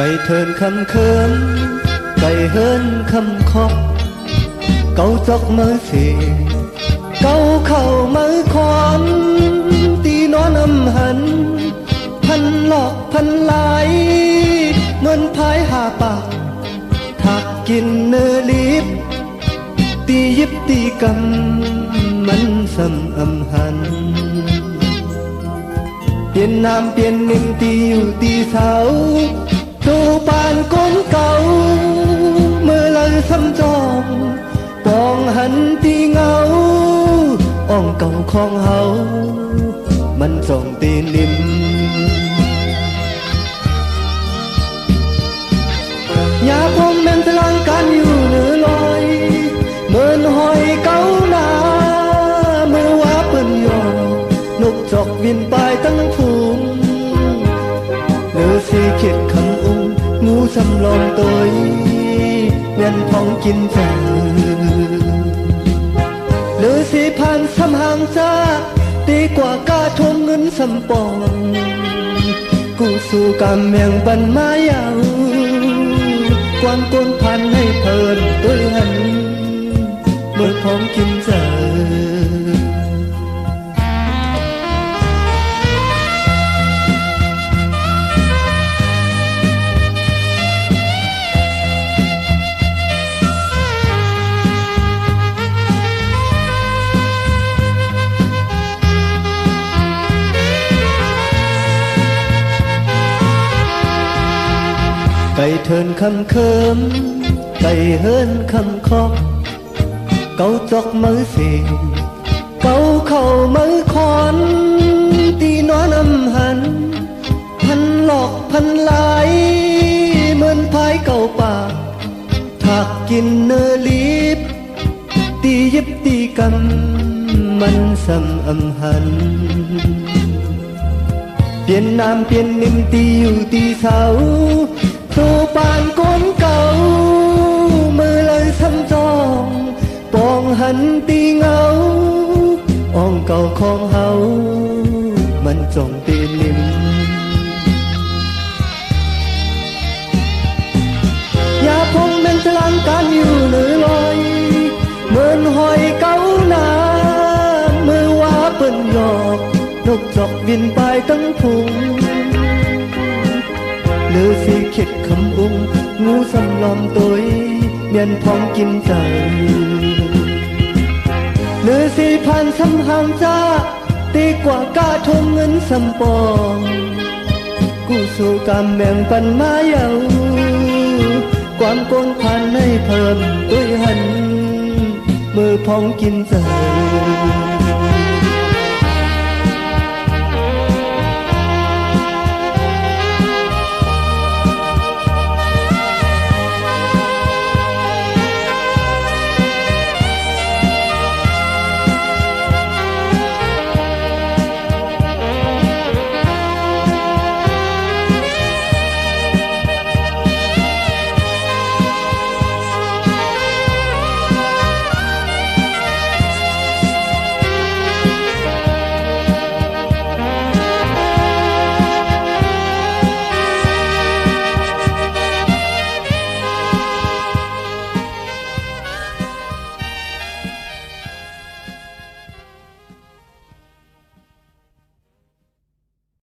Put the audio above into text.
ไก่เทินคำเคินไก่เฮินคำคอกเกาจอกมือเสียเกาเข่ามือคอนตีนอนอำหันพันหลอกพันไหลเหมือนพายหาปากถักกินเนื้อลิบตียิบตีกำมันซ้ำอำหันเปลี่ยนน้ำเปลี่ยนนิ่มตีอยู่ตีเสาตูปานก้นเก่าเมื่อเลยซ้ำจองปองหันตีเงาอ่องเก่าของเฮามันส่งตีนิมอย่าพงแม่นพลังกันอยู่เหนือลอยเหมือนหอยเก่าหนาเมื่อว่าเปิ้นยอนกจอกวินไปตั้งฝูงเหลือสีเข็ดคำอุ้งงูสำลองตัวเวียนพองกินใจเหลือสีพันสำหางจ้าตีกว่ากาทวงเงินสำปองกูสู่กำแมงบันมายาวกวางก้นพันให้เพลินตัวหันเมื่อพองกินใจไก่เทินคำเคิมไก่เฮินคำคอกเกาจอกมือเสียเกาเข่ามือคอนตีนอนอำหันพันหลอกพันไหลเหมือนพายเก่าปากถักกินเนื้อลิบตียิบตีกำมันซ้ำอำหันเปลี่ยนน้ำเปลี่ยนนิ่มตีอยู่ตีเสาตูปานก้นเก่ามือเลยซ้ำจองปองหันตีเงาอ่องเก่าของเฮามันจงตีนิ่มอย่าพงแม่นพลังกันอยู่เหนือลอยเหมือนหอยเก่าหนามือว่าเปิ้นหยอกนกจอกบินไปตั้งพุงเหลือสีเข็ดคำอุ้งงูสำลอมตัวเมียนพองกินใจเหลือสีพันสำหางจ้าตีกว่ากาทวงเงินสำปองกูสู่กำแมงปันมายาวความโกนพันให้เพิ่มตัวหันมือพองกินใจ